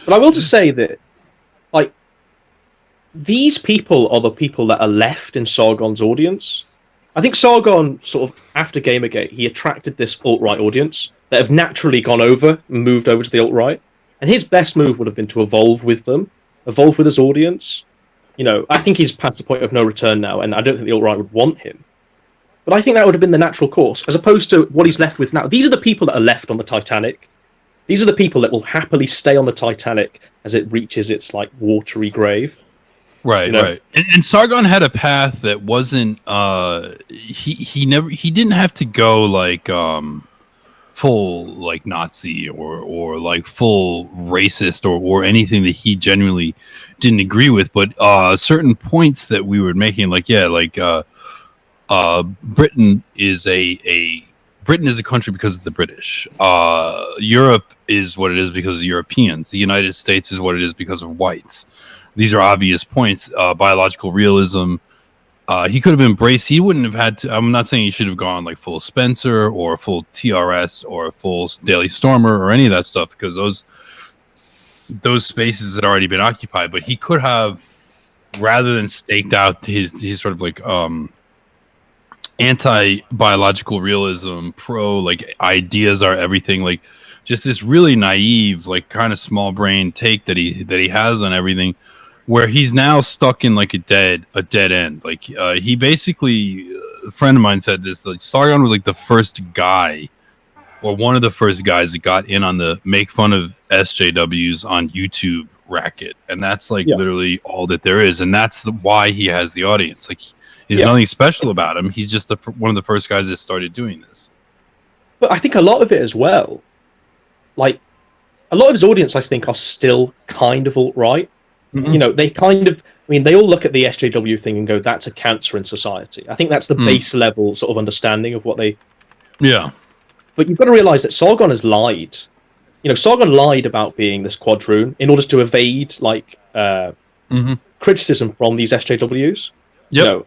But I will just say that, like, these people are the people that are left in Sargon's audience. I think Sargon, sort of after Gamergate, he attracted this alt-right audience that have naturally gone over and moved over to the alt-right. And his best move would have been to evolve with them, evolve with his audience. You know, I think he's past the point of no return now, and I don't think the alt-right would want him. But I think that would have been the natural course, as opposed to what he's left with now. These are the people that are left on the Titanic. These are the people that will happily stay on the Titanic as it reaches its, like, watery grave. Right, you know? Right. And Sargon had a path that wasn't he didn't have to go like full like Nazi or like full racist or anything that he genuinely didn't agree with, but certain points that we were making, like Britain is a country because of the British. Europe is what it is because of Europeans. The United States is what it is because of whites. These are obvious points. Biological realism. He could have embraced. He wouldn't have had to. I'm not saying he should have gone like full Spencer or full TRS or full Daily Stormer or any of that stuff, because those spaces had already been occupied. But he could have, rather than staked out his sort of like anti-biological realism, pro like ideas are everything, like just this really naive, like kind of small brain take that he has on everything, where he's now stuck in like a dead end. Like he basically, a friend of mine said this, like Sargon was like the first guy, or one of the first guys that got in on the make fun of SJWs on YouTube racket, and that's like literally all that there is, and that's why he has the audience. Like there's nothing special about him. He's just one of the first guys that started doing this. But I think a lot of it as well, like a lot of his audience, I think, are still kind of alt-right. Mm-hmm. You know, they kind of, I mean, they all look at the SJW thing and go, that's a cancer in society. I think that's the base level sort of understanding of what they... Yeah. But you've got to realize that Sargon has lied. You know, Sargon lied about being this quadroon in order to evade, like, criticism from these SJWs. Yep. You know,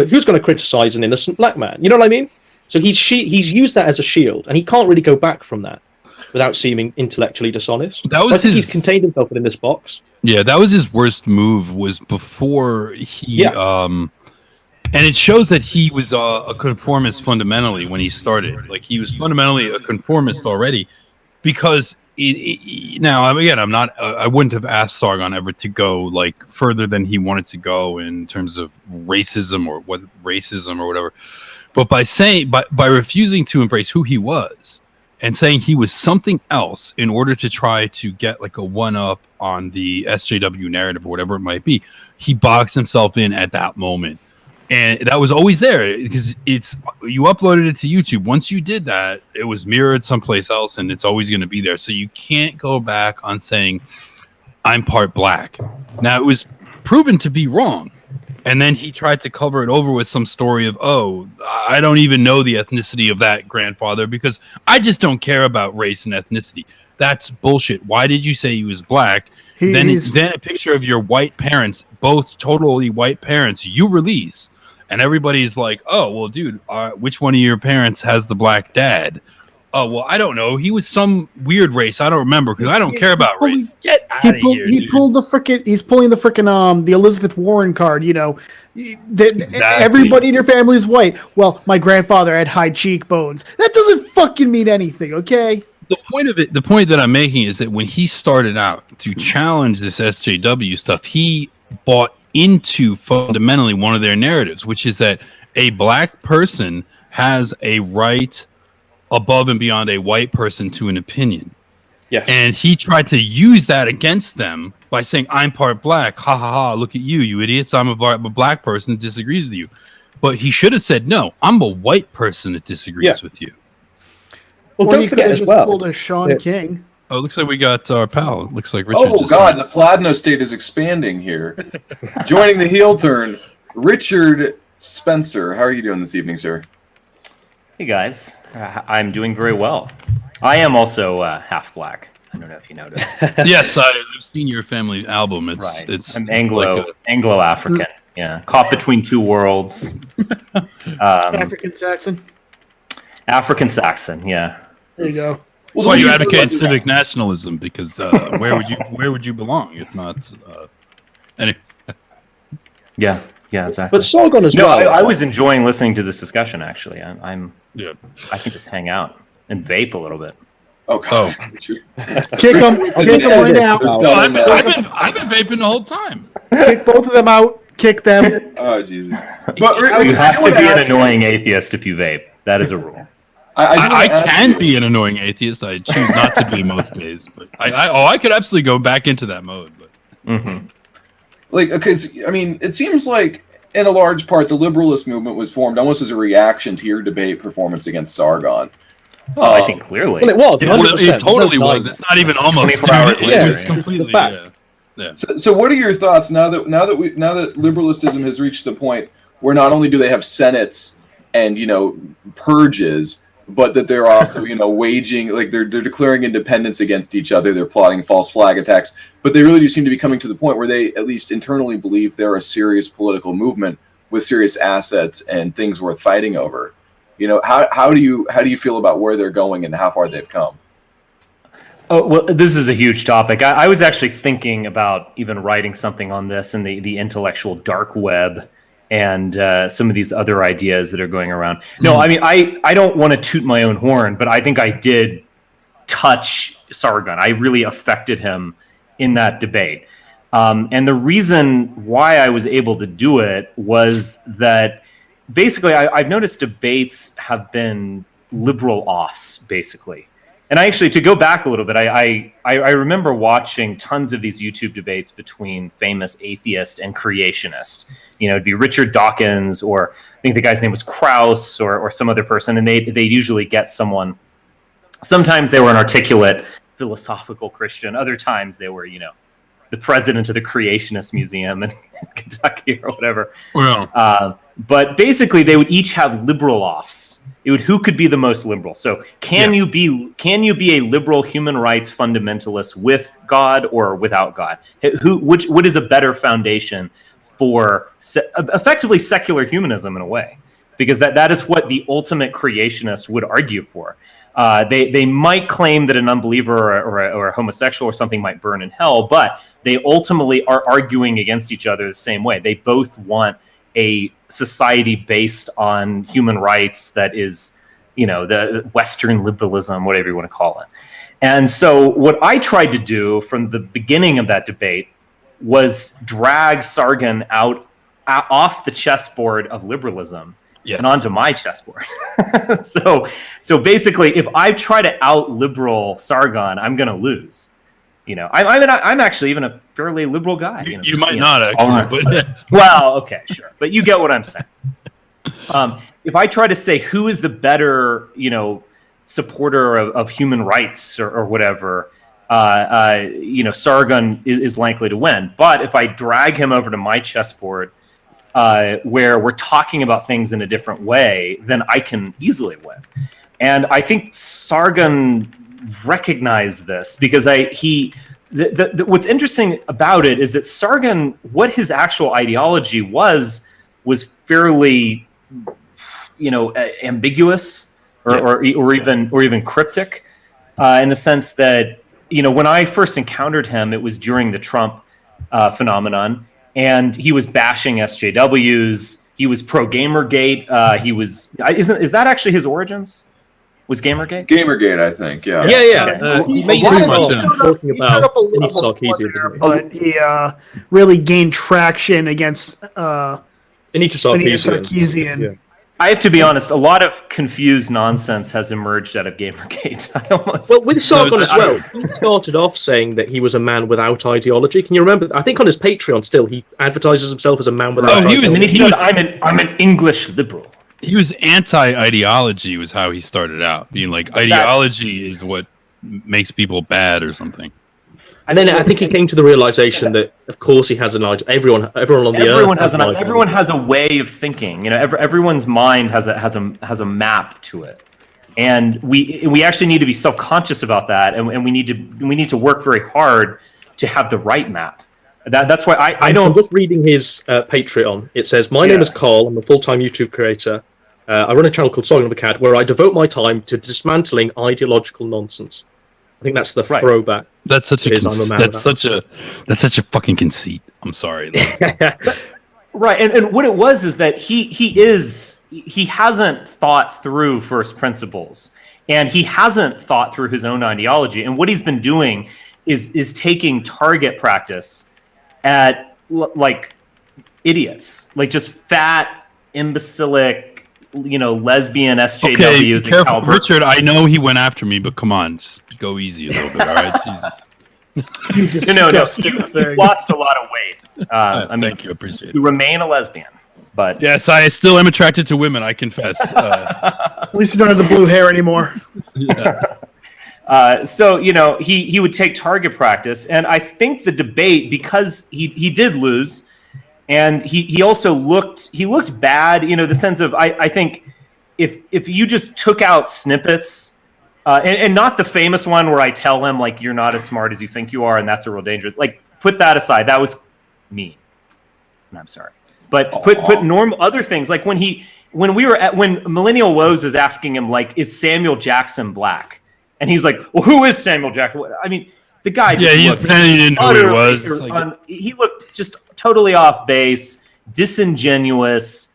who's going to criticize an innocent black man? You know what I mean? So he's used that as a shield, and he can't really go back from that without seeming intellectually dishonest. That was he's contained himself within this box. Yeah, that was his worst move, was before he... and it shows that he was a conformist fundamentally when he started. Like, he was fundamentally a conformist already, because... now, again, I wouldn't have asked Sargon ever to go, like, further than he wanted to go in terms of racism or whatever. But by refusing to embrace who he was, and saying he was something else in order to try to get like a one-up on the SJW narrative or whatever it might be, he boxed himself in at that moment. And that was always there, because you uploaded it to YouTube. Once you did that, it was mirrored someplace else, and it's always going to be there. So you can't go back on saying, I'm part black. Now, it was proven to be wrong. And then he tried to cover it over with some story of, I don't even know the ethnicity of that grandfather because I just don't care about race and ethnicity. That's bullshit. Why did you say he was black? Then a picture of your white parents, both totally white parents, you release. And everybody's like, oh, well, dude, which one of your parents has the black dad? Oh, well, I don't know. He was some weird race. I don't remember because I don't care about race. Get out of here. He's pulling the frickin' the Elizabeth Warren card, you know. Exactly. Everybody in your family is white. Well, my grandfather had high cheekbones. That doesn't fucking mean anything, okay? The point that I'm making is that when he started out to challenge this SJW stuff, he bought into fundamentally one of their narratives, which is that a black person has a right above and beyond a white person to an opinion. Yes. And he tried to use that against them by saying, I'm part black. Ha ha ha. Look at you idiots. I'm a black person that disagrees with you. But he should have said, no, I'm a white person that disagrees with you. Well, don't forget as well. Pulled a Sean King. Oh, it looks like we got our pal. It looks like Richard. Oh, God, the Pladno state is expanding here. Joining the heel turn, Richard Spencer. How are you doing this evening, sir? Hey, guys. I'm doing very well. I am also half black. I don't know if you noticed. Yes, I've seen your family album. It's I'm Anglo-African. Yeah, caught between two worlds. African Saxon. African Saxon. Yeah. There you go. Well, Why don't you you advocate realize- civic nationalism? Because where would you belong if not? Anyway. Yeah, exactly. But Sargon as No, well. I was enjoying listening to this discussion. Actually, Yeah. I can just hang out and vape a little bit. Oh, God. Kick them just say right this out. about- I've been vaping the whole time. Kick both of them out. Kick them. Oh, Jesus. But You have to be an annoying atheist if you vape. That is a rule. I can be an annoying atheist. I choose not to be most days, but I could absolutely go back into that mode. But Like, okay, I mean, it seems like in a large part the liberalist movement was formed almost as a reaction to your debate performance against Sargon. Oh, I think clearly. Well, it was. well, 100%. it totally No was. doubt. It's not even almost 24 hours dude. later, It was yeah. completely. It's the fact. Yeah. So what are your thoughts now that liberalism has reached the point where not only do they have senates and purges, but that they're also waging, like they're declaring independence against each other, they're plotting false flag attacks, but they really do seem to be coming to the point where they at least internally believe they're a serious political movement with serious assets and things worth fighting over. How do you feel about where they're going and how far they've come? Oh, well, this is a huge topic. I was actually thinking about even writing something on this in the intellectual dark web and some of these other ideas that are going around. No, I mean, I don't want to toot my own horn, but I think I did touch Sargon. I really affected him in that debate. And the reason why I was able to do it was that basically I've noticed debates have been liberal offs, basically. And to go back a little bit, I remember watching tons of these YouTube debates between famous atheist and creationist. It'd be Richard Dawkins, or I think the guy's name was Krauss, or some other person, and they'd usually get someone. Sometimes they were an articulate philosophical Christian. Other times they were, the president of the Creationist Museum in Kentucky or whatever. Well, But basically, they would each have liberal offs. It would who could be the most liberal. So can you be a liberal human rights fundamentalist with God or without God? What is a better foundation for effectively secular humanism in a way? Because that is what the ultimate creationists would argue for. They might claim that an unbeliever or a homosexual or something might burn in hell, but they ultimately are arguing against each other the same way. They both want a society based on human rights that is, the Western liberalism, whatever you want to call it. And so what I tried to do from the beginning of that debate was drag Sargon off the chessboard of liberalism and onto my chessboard. So basically, if I try to out-liberal Sargon, I'm going to lose. I'm actually even a fairly liberal guy. You might not actually, but well, okay, sure, but you get what I'm saying. If I try to say who is the better, supporter of human rights or whatever, Sargon is likely to win. But if I drag him over to my chessboard, where we're talking about things in a different way, then I can easily win. And I think Sargon recognized this because what's interesting about it is that Sargon, what his actual ideology was fairly, ambiguous or even cryptic, in the sense that, when I first encountered him, it was during the Trump phenomenon, and he was bashing SJWs. He was pro Gamergate. Is that actually his origins? Was Gamergate? Gamergate, I think, yeah. Yeah. He made He his showed talking up about a little Enoch Sarkeesian, before didn't there, but he really gained traction against Enoch Anita Sarkeesian. Sarkeesian. Yeah. I have to be honest, a lot of confused nonsense has emerged out of Gamergate. Well, with Sargon as well, he started off saying that he was a man without ideology. Can you remember? I think on his Patreon still, he advertises himself as a man without ideology. And then he said, I'm an English liberal. he was anti-ideology was how he started out, being like ideology is what makes people bad or something. And then I think he came to the realization that, of course, he has an idea. Everyone on the earth has an idea. Everyone has a way of thinking. You know, everyone's mind has a map to it, and we actually need to be self-conscious about that, and we need to work very hard to have the right map. That's why I don't. I'm just reading his Patreon. It says, "My name is Carl. I'm a full-time YouTube creator. I run a channel called Sargon of Akkad where I devote my time to dismantling ideological nonsense. I think that's the throwback. That's such that's such a fucking conceit. I'm sorry. Right, and what it was is that he hasn't thought through first principles, and he hasn't thought through his own ideology. And what he's been doing is taking target practice at like idiots, like just fat, imbecilic, lesbian SJWs. Okay, careful, Richard. I know he went after me, but come on, just go easy a little bit, all right? Jesus. You disgusting thing. You lost a lot of weight. Thank you, appreciate it. You remain a lesbian, but yes, I still am attracted to women. I confess. At least you don't have the blue hair anymore. Yeah. So he would take target practice, and I think the debate, because he did lose, and he also looked bad. The sense of I think if you just took out snippets. And not the famous one where I tell him, like, you're not as smart as you think you are, and that's a real danger. Like, put that aside. That was mean. And I'm sorry. But put normal other things, like when Millennial Woes is asking him, like, is Samuel Jackson black? And he's like, well, who is Samuel Jackson? I mean, the guy just looked he didn't know who he was. He looked just totally off base, disingenuous.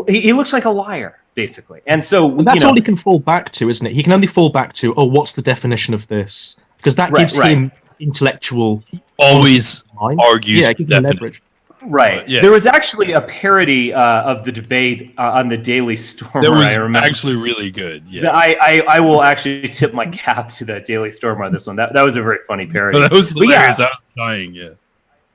He looks like a liar, basically. And so that's all he can fall back to, isn't it? He can only fall back to, what's the definition of this? Because that gives him intellectual. Always argues. Yeah, it gives him leverage. Right. Yeah. There was actually a parody of the debate on the Daily Stormer. That was I remember. Actually really good. Yeah. I will actually tip my cap to the Daily Stormer on this one. That was a very funny parody. That was hilarious. I was dying. Yeah.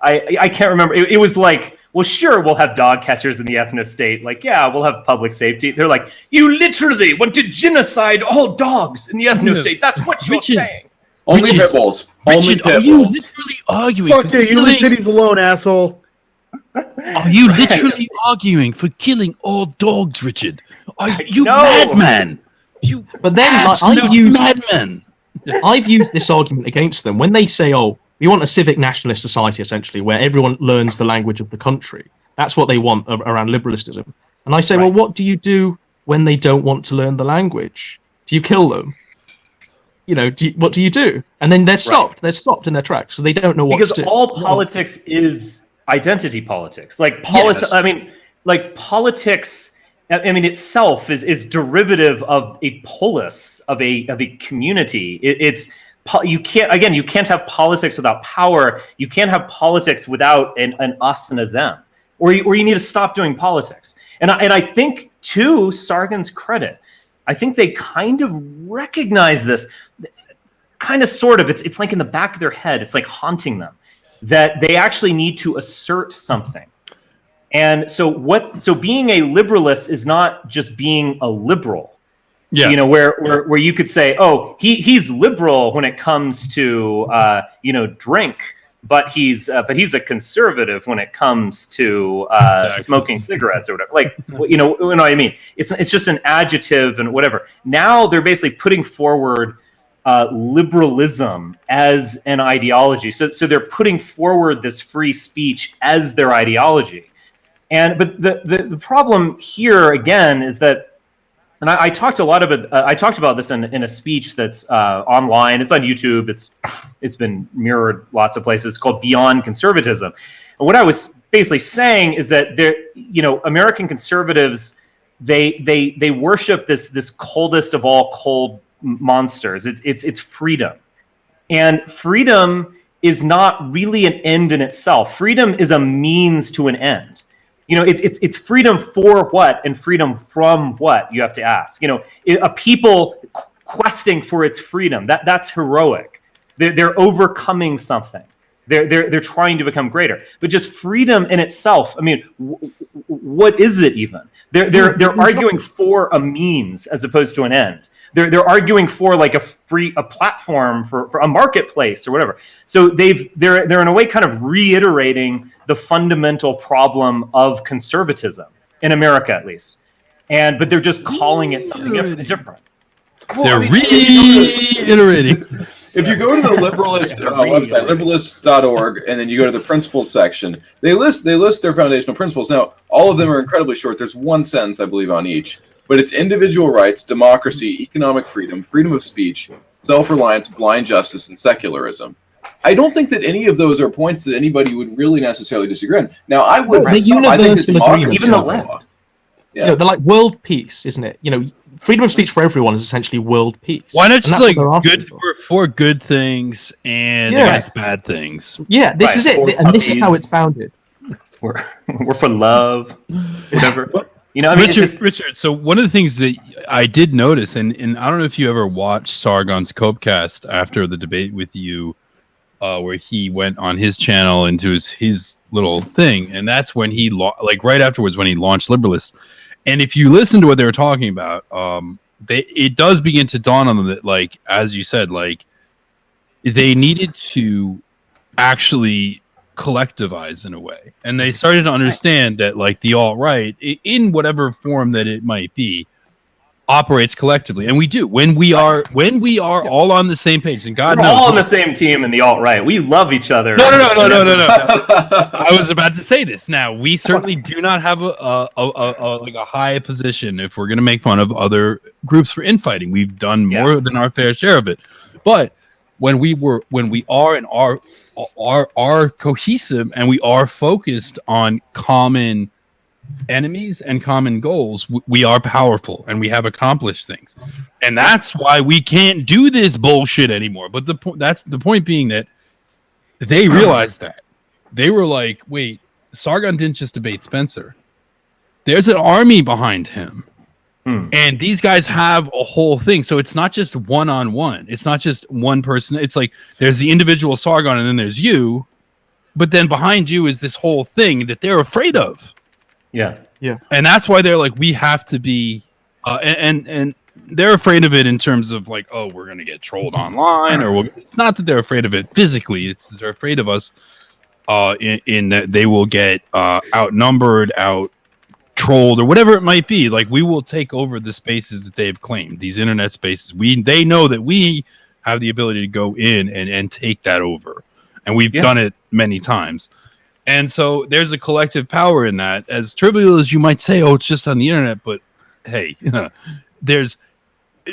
I can't remember. It was like, well, sure, we'll have dog catchers in the ethno state. Like, yeah, we'll have public safety. They're like, you literally want to genocide all dogs in the ethno state. That's what you're saying. Only pit bulls. Only pit bulls. Are you literally arguing? Fuck you! You leave kitties alone, asshole. Are you literally arguing for killing all dogs, Richard? Are you madman? You but then madman. I've used this argument against them when they say, we want a civic nationalist society, essentially, where everyone learns the language of the country. That's what they want around liberalism. And I say, well, what do you do when they don't want to learn the language? Do you kill them? What do you do? And then they're stopped. Right. They're stopped in their tracks, so they don't know what to do. Because all politics is identity politics. Like politics. Yes. Politics. Itself is derivative of a polis, of a community. You can't have politics without power. You can't have politics without an us and a them, or you need to stop doing politics. And I think, to Sargon's credit, I think they kind of recognize this, kind of, sort of. It's like in the back of their head. It's like haunting them that they actually need to assert something. And so being a liberalist is not just being a liberal. Yeah. Where you could say, he's liberal when it comes to drink, but he's a conservative when it comes to smoking cigarettes or whatever. Like, you know what I mean? It's just an adjective and whatever. Now they're basically putting forward liberalism as an ideology. So they're putting forward this free speech as their ideology. But the problem here again is that, and I talked about this in a speech that's online. It's on YouTube. It's been mirrored lots of places. It's called Beyond Conservatism. And what I was basically saying is that American conservatives they worship this coldest of all cold monsters. It's freedom, and freedom is not really an end in itself. Freedom is a means to an end. It's freedom for what and freedom from what, you have to ask. A people questing for its freedom, that's heroic. They're overcoming something. They're trying to become greater. But just freedom in itself, what is it even? They're arguing for a means as opposed to an end. They're arguing for like a platform for a marketplace or whatever. So they're in a way kind of reiterating the fundamental problem of conservatism in America, at least. But they're just calling it something different. They're reiterating. If you go to the Liberalist website, liberalists.org, and then you go to the principles section, they list their foundational principles. Now, all of them are incredibly short. There's one sentence, I believe, on each. but it's individual rights, democracy, economic freedom, freedom of speech, self-reliance, blind justice, and secularism. I don't think that any of those are points that anybody would really necessarily disagree on. Now, I would. The universal agreement, even the left. Yeah. They're like world peace, isn't it? Freedom of speech for everyone is essentially world peace. Why not just like good for good things and against bad things? Yeah, this is it, and this is how it's founded. We're for love, whatever. Richard. So one of the things that I did notice, and I don't know if you ever watched Sargon's Copecast after the debate with you, where he went on his channel into his little thing, and that's when he right afterwards when he launched Liberalists. And if you listen to what they were talking about, it does begin to dawn on them that, like as you said, like they needed to actually collectivize in a way, and they started to understand that like the alt-right, in whatever form that it might be, operates collectively, and we do when we are all on the same page. And God knows, all on the same team in the alt-right. We love each other. No. I was about to say this. Now we certainly do not have a high position if we're going to make fun of other groups for infighting. We've done more than our fair share of it, but when we are and are cohesive and we are focused on common enemies and common goals, we are powerful and we have accomplished things, and that's why we can't do this bullshit anymore. But that's the point being that they realized that they were like, wait, Sargon didn't just debate Spencer. There's an army behind him, and these guys have a whole thing. So it's not just one-on-one. It's not just one person. It's like there's the individual Sargon, and then there's you, but then behind you is this whole thing that they're afraid of. Yeah. And that's why they're like, we have to be, and they're afraid of it in terms of like, oh, we're going to get trolled online, or it's not that they're afraid of it physically. It's they're afraid of us in that they will get outnumbered, out trolled, or whatever it might be. Like we will take over the spaces that they've claimed, these internet spaces. They know that we have the ability to go in and take that over. And we've done it many times. And so there's a collective power in that. As trivial as you might say, oh, it's just on the internet, but hey,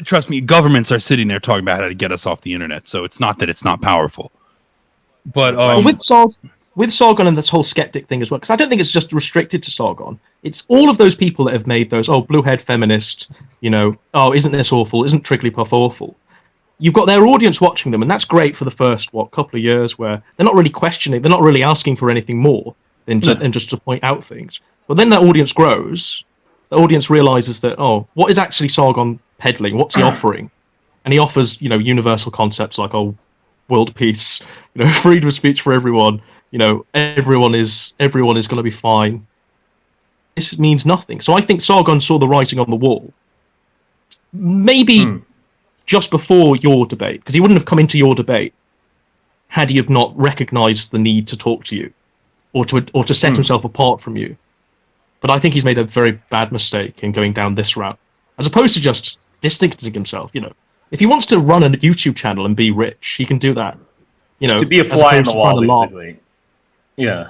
trust me, governments are sitting there talking about how to get us off the internet. So it's not that it's not powerful. But with Sargon and this whole skeptic thing as well, because I don't think it's just restricted to Sargon. It's all of those people that have made those, blue-haired feminist, oh, isn't this awful? Isn't Trigglypuff awful? You've got their audience watching them, and that's great for the first, couple of years where they're not really questioning, they're not really asking for anything more than just to point out things. But then that audience grows, the audience realizes that, what is actually Sargon peddling? What's he offering? And he offers, universal concepts like, world peace, freedom of speech for everyone, everyone is going to be fine. This means nothing. So I think Sargon saw the writing on the wall. Maybe just before your debate, because he wouldn't have come into your debate had he have not recognized the need to talk to you or to set himself apart from you. But I think he's made a very bad mistake in going down this route, as opposed to just distancing himself. If he wants to run a YouTube channel and be rich, he can do that. To be a fly in the wall, basically. Yeah.